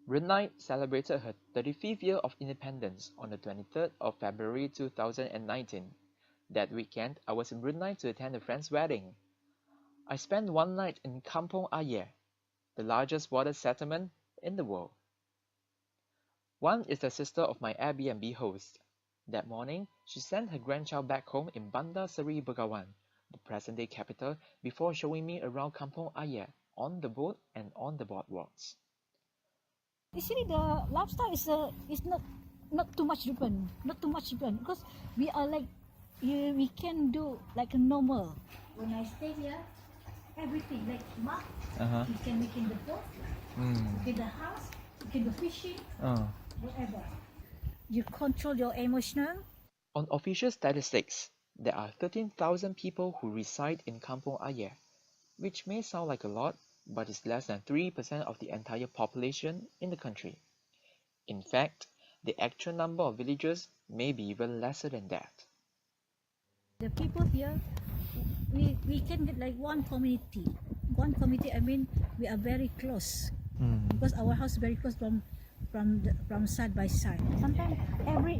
Brunei celebrated her 35th year of independence on the 23rd of February 2019. That weekend, I was in Brunei to attend a friend's wedding. I spent one night in Kampong Ayer, the largest water settlement in the world. One is the sister of my Airbnb host. That morning, she sent her grandchild back home in Bandar Seri Begawan, the present-day capital, before showing me around Kampong Ayer, on the boat and on the boardwalks. Actually, the lifestyle is not too much different, because we are like we can do like a normal. When I stay here, everything like mark, you can make in the boat, in the house, you can do fishing, whatever. You control your emotional. On official statistics, there are 13,000 people who reside in Kampong Ayer, which may sound like a lot, but is less than 3% of the entire population in the country. In fact, the actual number of villagers may be even lesser than that. The people here, we can get like one community. I mean, we are very close because our house is very close from side by side. Sometimes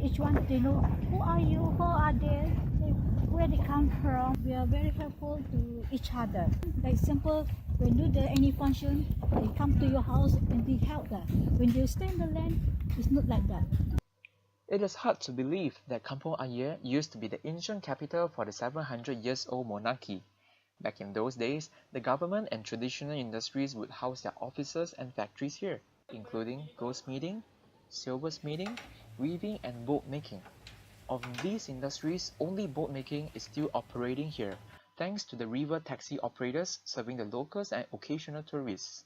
each one they know who are you, who are they, where they come from. We are very helpful to each other. Like simple, when you do any function, they come to your house and they help that. When you stay in the land, it's not like that. It is hard to believe that Kampong Ayer used to be the ancient capital for the 700 years old monarchy. Back in those days, the government and traditional industries would house their offices and factories here, including goldsmithing, silversmithing, weaving and boat making. Of these industries, only boat making is still operating here, thanks to the river taxi operators serving the locals and occasional tourists.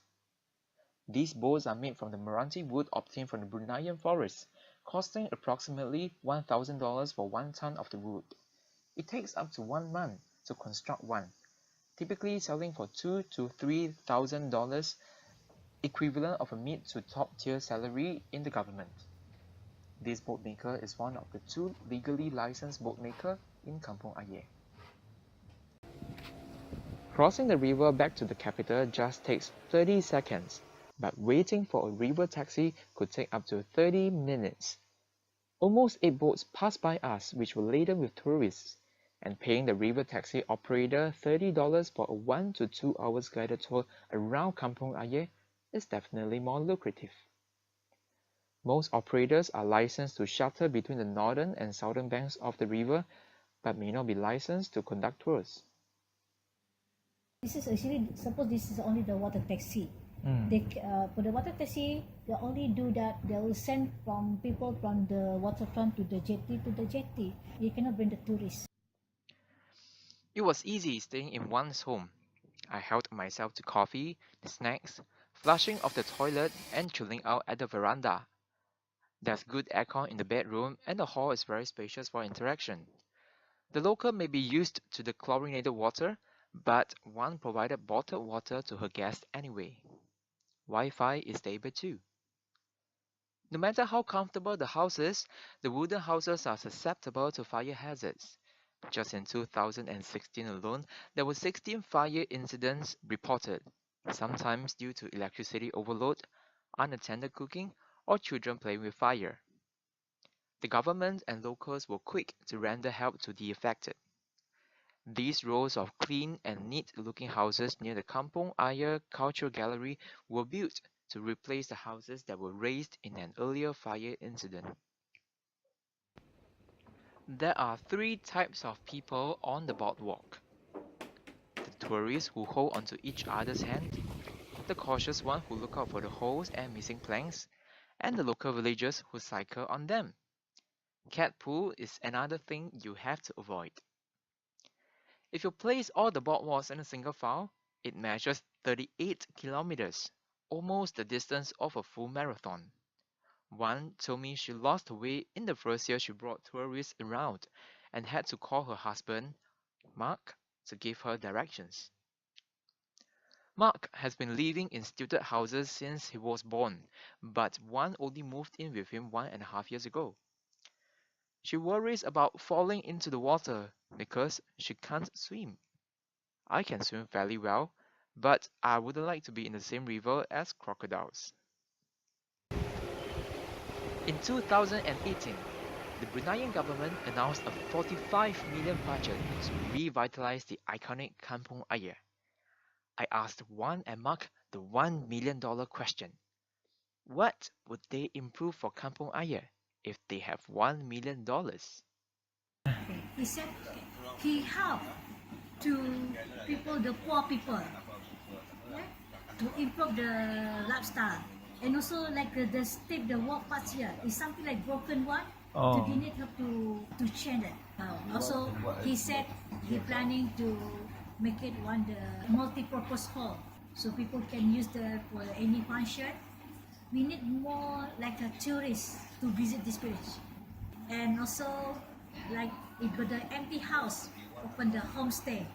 These boats are made from the Meranti wood obtained from the Bruneian forest, costing approximately $1,000 for 1 ton of the wood. It takes up to 1 month to construct one, typically selling for $2,000 to $3,000, equivalent of a mid to top tier salary in the government. This boatmaker is one of the 2 legally licensed boatmaker in Kampong Ayer. Crossing the river back to the capital just takes 30 seconds, but waiting for a river taxi could take up to 30 minutes. Almost 8 boats passed by us which were laden with tourists, and paying the river taxi operator $30 for a 1 to 2 hours guided tour around Kampong Ayer is definitely more lucrative. Most operators are licensed to shuttle between the northern and southern banks of the river, but may not be licensed to conduct tours. This is actually, suppose this is only the water taxi. For the water taxi, they only do that. They will send from people from the waterfront to the jetty. You cannot bring the tourists. It was easy staying in one's home. I helped myself to coffee, snacks, flushing of the toilet, and chilling out at the veranda. There's good aircon in the bedroom, and the hall is very spacious for interaction. The local may be used to the chlorinated water, but one provided bottled water to her guests anyway. Wi-Fi is stable too. No matter how comfortable the house is, the wooden houses are susceptible to fire hazards. Just in 2016 alone, there were 16 fire incidents reported, sometimes due to electricity overload, unattended cooking, or children playing with fire. The government and locals were quick to render help to the affected. These rows of clean and neat-looking houses near the Kampong Ayer Cultural Gallery were built to replace the houses that were razed in an earlier fire incident. There are 3 types of people on the boardwalk: the tourists who hold onto each other's hand, the cautious ones who look out for the holes and missing planks, and the local villagers who cycle on them. Cat pool is another thing you have to avoid. If you place all the boardwalks in a single file, it measures 38 kilometers, almost the distance of a full marathon. One told me she lost her way in the first year she brought tourists around and had to call her husband, Mark, to give her directions. Mark has been living in stilted houses since he was born, but one only moved in with him 1.5 years ago. She worries about falling into the water because she can't swim. I can swim fairly well, but I wouldn't like to be in the same river as crocodiles. In 2018, the Bruneian government announced a 45 million budget to revitalize the iconic Kampong Ayer. I asked Juan and Mark the $1 million question. What would they improve for Kampong Ayer if they have $1 million? He said he helped to people, the poor people, yeah, to improve the lifestyle. And also like the step, the walk path here is something like broken one. So he need help to change it. Also, he said he planning to make it one the multi-purpose hall, so people can use the for any function. We need more like a tourist to visit this village, and also like if got the empty house, open the homestay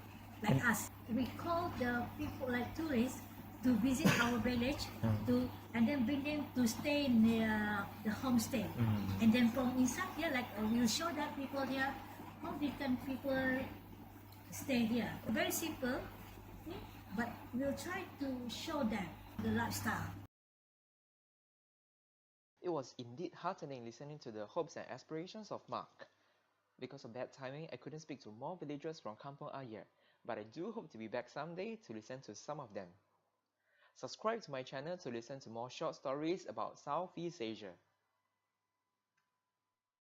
like us. We call the people like tourists to visit our village to and then bring them to stay in the homestay. And then from inside here, like we'll show that people here how they can people stay here. Very simple, okay? But we'll try to show them the lifestyle. It was indeed heartening listening to the hopes and aspirations of Mark. Because of bad timing, I couldn't speak to more villagers from Kampong Ayer, but I do hope to be back someday to listen to some of them. Subscribe to my channel to listen to more short stories about Southeast Asia.